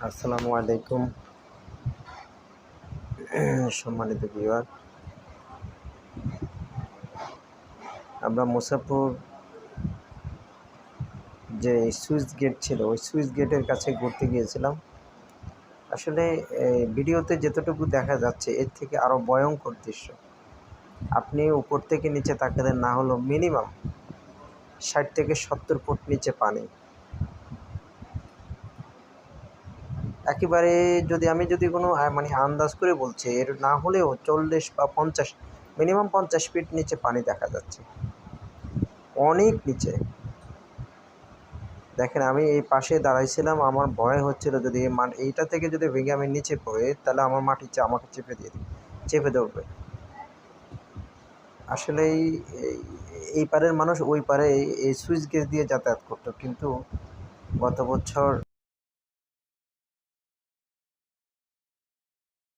আসসালামু আলাইকুম সম্মানিত ভিউয়ার। আমরা মুসাফর যে সুইচ গেট ছিল ওই সুইচ গেটের কাছে ঘুরতে গিয়েছিলাম। আসলে ভিডিওতে যতটুকু দেখা যাচ্ছে এর থেকে আরও ভয়ঙ্কর দৃশ্য। আপনি উপর থেকে নিচে তাকালে না হলো মিনিমাম 60 থেকে 70 ফুট নিচে পানি। একেবারে আমি যদি কোনো মানে আন্দাজ করে বলছি, এর না হলেও 40 বা 50, মিনিমাম 50 ফিট নিচে পানি দেখা যাচ্ছে, অনেক নিচে। দেখেন, আমি এই পাশে দাঁড়াইছিলাম, আমার ভয় হচ্ছিল যদি এইটা থেকে যদি ভেঙে আমি নিচে পড়ি তাহলে আমার আমাকে চেপে ধরবে। আসলে এই পারের মানুষ ওই পারে এই সুইচ গেট দিয়ে যাতায়াত করতো, কিন্তু গত বছর